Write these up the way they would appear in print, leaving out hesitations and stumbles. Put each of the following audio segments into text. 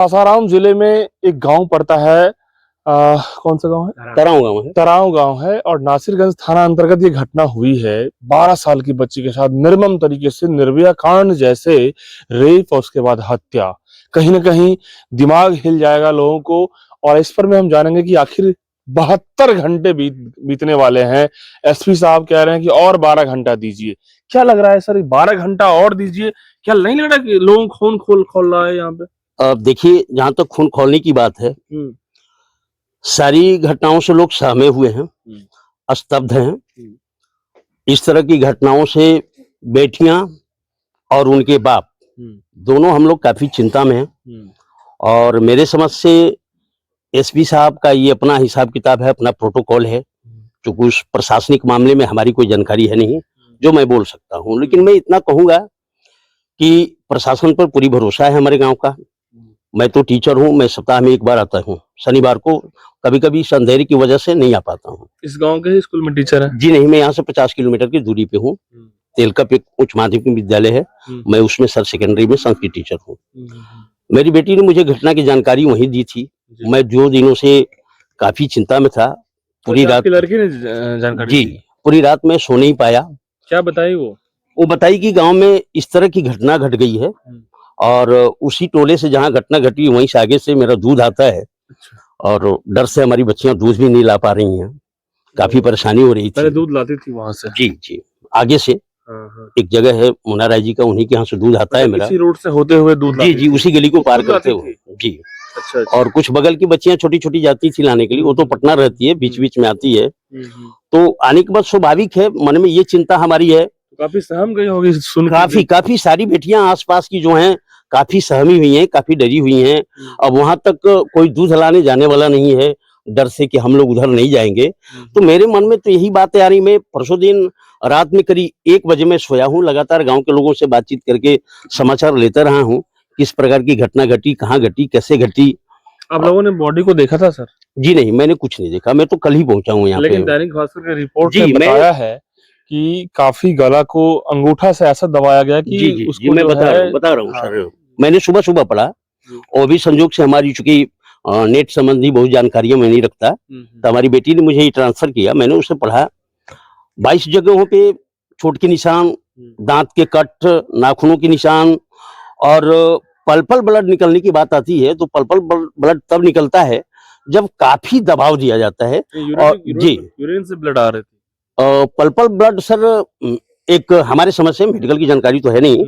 सासाराम जिले में एक गांव पड़ता है। कौन सा गांव है? तराव गांव है। तराव गांव है और नासिरगंज थाना अंतर्गत ये घटना हुई है। 12 साल की बच्ची के साथ निर्मम तरीके से निर्भया कांड जैसे रेप और उसके बाद हत्या। कहीं ना कहीं दिमाग हिल जाएगा लोगों को। और इस पर में हम जानेंगे कि आखिर 72 घंटे बीतने वाले हैं। एसपी साहब कह रहे हैं कि और 12 घंटा दीजिए। क्या लग रहा है सर, 12 घंटा और दीजिए? क्या नहीं लग रहा कि लोगों खून खोल रहा है यहाँ पे? अब देखिए, जहां तक खून खौलने की बात है, सारी घटनाओं से लोग सहमे हुए हैं, स्तब्ध हैं। इस तरह की घटनाओं से बेटियां और उनके बाप दोनों हम लोग काफी चिंता में हैं। और मेरे समझ से एसपी साहब का ये अपना हिसाब किताब है, अपना प्रोटोकॉल है, क्योंकि उस प्रशासनिक मामले में हमारी कोई जानकारी है नहीं जो मैं बोल सकता हूँ। लेकिन मैं इतना कहूंगा कि प्रशासन पर पूरी भरोसा है हमारे गांव का। मैं तो टीचर हूँ, मैं सप्ताह में एक बार आता हूँ, शनिवार को। कभी कभी अंधेरे की वजह से नहीं आ पाता हूँ। इस गांव के ही स्कूल में टीचर है? जी नहीं, मैं यहाँ से 50 किलोमीटर की दूरी पे हूँ। तेलकप एक उच्च माध्यमिक विद्यालय है, मैं उसमें सर सेकेंडरी में संस्कृत टीचर हूँ। मेरी बेटी ने मुझे घटना की जानकारी वहीं दी थी। मैं 2 दिनों से काफी चिंता में था। पूरी रात लड़की ने जानकारी जी, पूरी रात मैं सो नहीं पाया। क्या बताई वो बताई कि गांव में इस तरह की घटना घट गई है और उसी टोले से जहां घटना घटी वहीं से आगे से मेरा दूध आता है। और डर से हमारी बच्चियां दूध भी नहीं ला पा रही हैं, काफी परेशानी हो रही थी। पहले दूध लाती थी वहां से? जी, आगे से एक जगह है मुन्ना राय जी का, उन्हीं के यहाँ से दूध आता है मेरा। इसी रोड से होते हुए दूध? जी, उसी गली को पार करते हुए जी। अच्छा। और कुछ बगल की बच्चियां छोटी छोटी जाती थी लाने के लिए, वो तो पटना रहती है, बीच बीच में आती है। तो आने के बाद स्वाभाविक है मन में ये चिंता हमारी है। काफी सहम गई होगी सुन? काफी सारी बेटियां आसपास की जो हैं काफी सहमी हुई हैं, काफी डरी हुई हैं। अब वहां तक कोई दूध लाने जाने वाला नहीं है, डर से कि हम लोग उधर नहीं जाएंगे। तो मेरे मन में तो यही बात आ रही। मैं परसों दिन रात में करीब 1 बजे में सोया हूँ, लगातार गांव के लोगों से बातचीत करके समाचार लेता रहा हूँ, किस प्रकार की घटना घटी, कहाँ घटी, कैसे घटी। आप लोगों ने बॉडी को देखा था सर? जी नहीं, मैंने कुछ नहीं देखा, मैं तो कल ही पहुंचा हूँ यहाँ पे। लेकिन दैनिक भास्कर की रिपोर्ट में बताया है कि काफी गला को अंगूठा से ऐसा दबाया गया कि उसको मैं बता रहा हूँ सर। मैंने सुबह पढ़ा, और भी संजोग से हमारी चूंकि नेट संबंधी बहुत जानकारियां मैं नहीं रखता, तो हमारी बेटी ने मुझे ट्रांसफर किया। मैंने उसे पढ़ा, 22 जगहों पे चोट के निशान, दांत के कट, नाखूनों के निशान, और पल्पल ब्लड निकलने की बात आती है तो पल्पल ब्लड तब निकलता है जब काफी दबाव दिया जाता है। और यूरिन से ब्लड आ रहे थे? पल्पल ब्लड सर एक हमारे समझ से, मेडिकल की जानकारी तो है नहीं,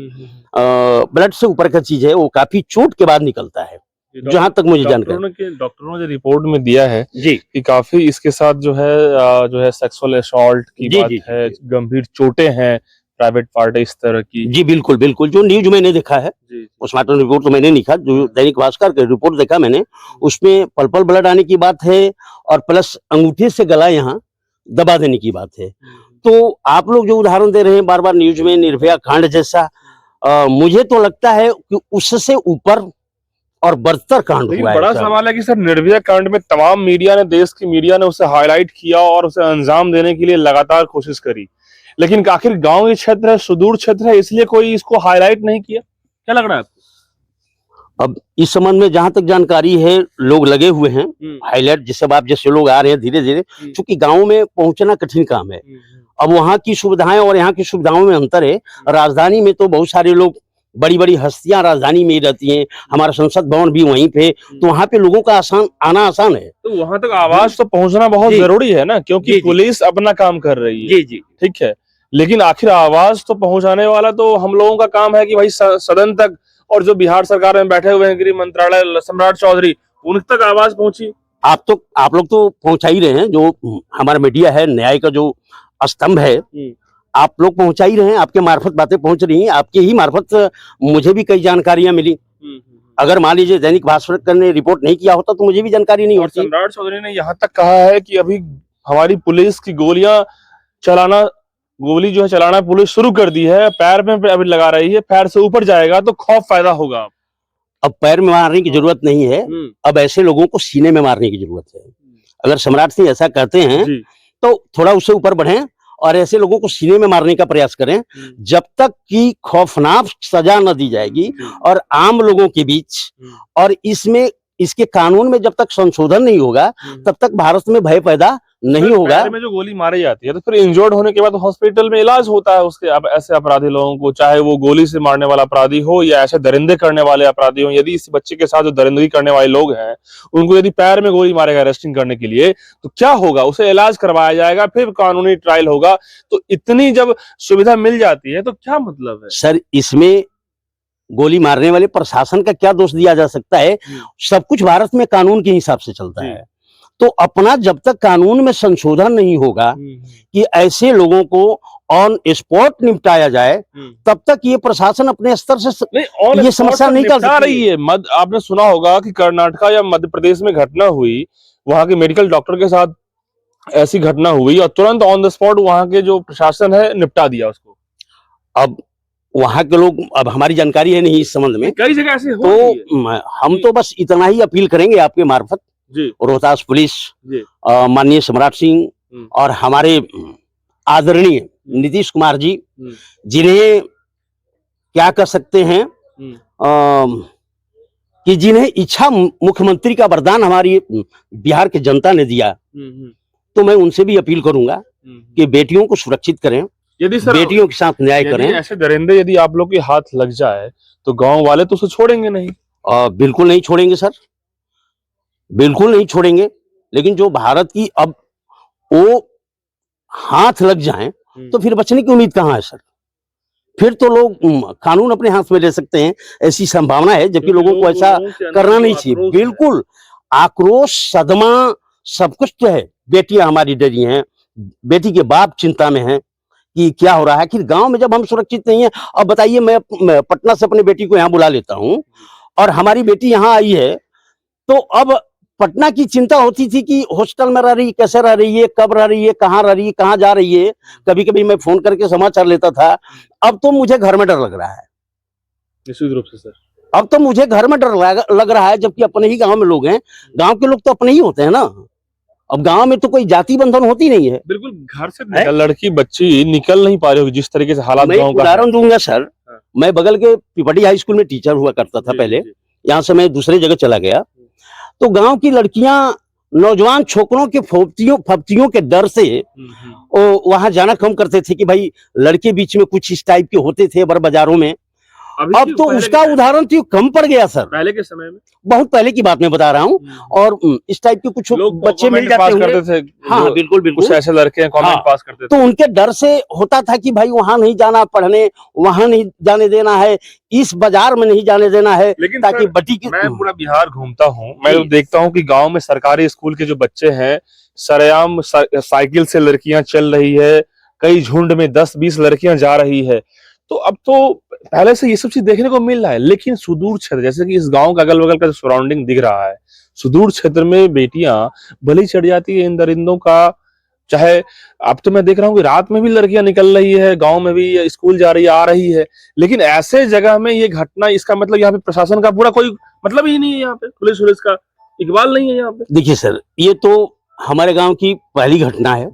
ब्लड से ऊपर का चीज है, वो काफी चोट के बाद निकलता है, जहां तक मुझे जानकारी। डॉक्टरों ने रिपोर्ट में दिया है जी कि काफी इसके साथ जो है सेक्सुअल असॉल्ट की बात है, गंभीर चोटें हैं, प्राइवेट पार्ट इस तरह की। जी बिल्कुल, जो न्यूज मैंने देखा है, पोस्टमार्टम रिपोर्ट तो मैंने लिखा, जो दैनिक भास्कर का रिपोर्ट देखा मैंने, उसमें पल्पल ब्लड आने की बात है और प्लस अंगूठे से गला यहाँ दबा देने की बात है। तो आप लोग जो उदाहरण दे रहे हैं बार बार न्यूज में, निर्भया कांड जैसा, मुझे तो लगता है कि उससे ऊपर और बदतर कांड हुआ है। बड़ा सवाल है कि सर, निर्भया कांड में तमाम मीडिया ने, देश की मीडिया ने उसे हाईलाइट किया और उसे अंजाम देने के लिए लगातार कोशिश करी, लेकिन आखिर गांव के क्षेत्र है, सुदूर क्षेत्र है, इसलिए कोई इसको हाईलाइट नहीं किया। क्या लग रहा है आपको? अब इस संबंध में जहां तक जानकारी है, लोग लगे हुए हैं हाईलाइट, जिससे आप जैसे लोग आ रहे हैं धीरे धीरे, क्योंकि गाँव में पहुंचना कठिन काम है। अब वहां की सुविधाएं और यहाँ की सुविधाओं में अंतर है। राजधानी में तो बहुत सारे लोग, बड़ी बड़ी हस्तियां राजधानी में ही रहती हैं, हमारा संसद भवन भी वहीं पे, तो वहां पे लोगों का आना आसान है। तो वहां तक आवाज तो पहुंचना बहुत जरूरी है ना, क्योंकि पुलिस अपना काम कर रही है। जी ठीक है, लेकिन आखिर आवाज तो पहुंचाने वाला तो हम लोगों का काम है कि भाई सदन तक, और जो बिहार सरकार में बैठे हुए हैं गृह मंत्रालय, सम्राट चौधरी, उन तक आवाज पहुंची। आप लोग तो पहुंचा ही रहे हैं, जो हमारा मीडिया है, न्याय का जो स्तंभ है, आप लोग पहुंचा ही रहे हैं, आपके मार्फत बातें पहुंच रही हैं, आपके ही मार्फत मुझे भी कई जानकारियां मिली। अगर मान लीजिए दैनिक भास्कर ने रिपोर्ट नहीं किया होता तो मुझे भी जानकारी नहीं होती। सम्राट चौधरी ने यहाँ तक कहा है कि अभी हमारी पुलिस की गोली जो है चलाना पुलिस शुरू कर दी है, पैर में अभी लगा रही है, पैर से ऊपर जाएगा तो खौफ पैदा होगा। अब पैर में मारने की जरूरत नहीं है, अब ऐसे लोगों को सीने में मारने की जरूरत है। अगर सम्राट सिंह ऐसा कहते हैं तो थोड़ा उससे ऊपर बढ़े और ऐसे लोगों को सीने में मारने का प्रयास करें, जब तक कि खौफनाक सजा न दी जाएगी और आम लोगों के बीच और इसके कानून में जब तक संशोधन नहीं होगा, तब तक भारत में भय पैदा नहीं होगा। पैर में जो गोली मारी जाती है तो फिर इंजर्ड होने के बाद हॉस्पिटल में इलाज होता है उसके। अब ऐसे अपराधी लोगों को, चाहे वो गोली से मारने वाला अपराधी हो या ऐसे दरिंदे करने वाले अपराधी हो, यदि इस बच्चे के साथ जो दरिंदगी करने वाले लोग हैं उनको यदि पैर में गोली मारेगा अरेस्टिंग करने के लिए, तो क्या होगा? उसे इलाज करवाया जाएगा, फिर कानूनी ट्रायल होगा। तो इतनी जब सुविधा मिल जाती है तो क्या मतलब है? सर, इसमें गोली मारने वाले प्रशासन का क्या दोष दिया जा सकता है? सब कुछ भारत में कानून के हिसाब से चलता है। तो अपना जब तक कानून में संशोधन नहीं होगा कि ऐसे लोगों को ऑन स्पॉट निपटाया जाए, तब तक ये प्रशासन अपने स्तर से ये समस्या नहीं कर रही है। आपने सुना होगा कि कर्नाटका या मध्य प्रदेश में घटना हुई, वहां के मेडिकल डॉक्टर के साथ ऐसी घटना हुई और तुरंत ऑन द स्पॉट वहां के जो प्रशासन है निपटा दिया उसको। अब वहां के लोग, अब हमारी जानकारी है नहीं इस संबंध में, कई जगह ऐसे हो तो हम तो बस इतना ही अपील करेंगे आपके मार्फत, रोहतास पुलिस, माननीय सम्राट सिंह और हमारे आदरणीय नीतीश कुमार जी, जिन्हें क्या कर सकते हैं कि जिन्हें इच्छा मुख्यमंत्री का वरदान हमारी बिहार की जनता ने दिया, तो मैं उनसे भी अपील करूंगा कि बेटियों को सुरक्षित करें, यदि बेटियों के साथ न्याय करें। ऐसे दरिंदे यदि आप लोग के हाथ लग जाए तो गांव वाले तो उसे छोड़ेंगे नहीं। बिल्कुल नहीं छोड़ेंगे सर, बिल्कुल नहीं छोड़ेंगे। लेकिन जो भारत की अब वो हाथ लग जाएं तो फिर बचने की उम्मीद कहाँ है सर? फिर तो लोग कानून अपने हाथ में ले सकते हैं, ऐसी संभावना है, जबकि लोगों को ऐसा करना नहीं चाहिए। बिल्कुल आक्रोश, सदमा, सब कुछ तो है। बेटियां हमारी डरी हैं, बेटी के बाप चिंता में हैं कि क्या हो रहा है। आखिर गांव में जब हम सुरक्षित नहीं है, अब बताइए, मैं पटना से अपनी बेटी को यहाँ बुला लेता हूँ और हमारी बेटी यहाँ आई है, तो अब पटना की चिंता होती थी कि हॉस्टल में रह रही, कैसे रह रही है, कब रह रही है, कहाँ रह रही है, कहाँ जा रही है। कभी कभी मैं फोन करके समाचार लेता था। अब तो मुझे घर में डर लग रहा है, निश्चित रूप से सर। अब तो मुझे घर में डर लग रहा है, जबकि अपने ही गांव में लोग हैं। गांव के लोग तो अपने ही होते हैं ना। अब गांव में तो कोई जाति बंधन होती नहीं है। बिल्कुल, घर से लड़की बच्ची निकल नहीं पा रही होगी जिस तरीके से हालात गांव का। उदाहरण दूंगा सर, मैं बगल के पिपटी हाई स्कूल में टीचर हुआ करता था पहले, यहाँ से मैं दूसरे जगह चला गया, तो गांव की लड़कियां नौजवान छोकरों के फप्तियों के डर से वहां जाना कम करते थे कि भाई लड़के बीच में कुछ इस टाइप के होते थे बर बाजारों में। अब तो उसका उदाहरण तो कम पड़ गया सर। पहले के समय में, बहुत पहले की बात मैं बता रहा हूँ। और इस टाइप के कुछ बच्चे मिल जाते थे। हाँ बिल्कुल बिल्कुल, कुछ ऐसे लड़के कमेंट पास करते थे, तो उनके डर से होता था कि भाई वहां नहीं जाना पढ़ने, वहां नहीं जाने देना है, इस बाजार में नहीं जाने देना है। लेकिन ताकि बटी की, मैं पूरा बिहार घूमता हूँ, मैं तो देखता हूँ कि गाँव में सरकारी स्कूल के जो बच्चे हैं, सरेआम साइकिल से लड़कियां चल रही है, कई झुंड में 10-20 लड़कियां जा रही है। तो अब तो पहले से ये सब चीज देखने को मिल रहा है। लेकिन सुदूर क्षेत्र, जैसे कि इस गांव का अगल बगल का जो सराउंडिंग दिख रहा है, सुदूर क्षेत्र में बेटियां बलि चढ़ जाती है इन दरिंदों का। चाहे अब तो मैं देख रहा हूँ कि रात में भी लड़कियां निकल रही है, गांव में भी स्कूल जा रही है, आ रही है। लेकिन ऐसे जगह में ये घटना, इसका मतलब यहाँ पे प्रशासन का पूरा कोई मतलब ही नहीं है। यहाँ पे पुलिस का इकबाल नहीं है यहाँ पे। देखिए सर, ये तो हमारे गांव की पहली घटना है।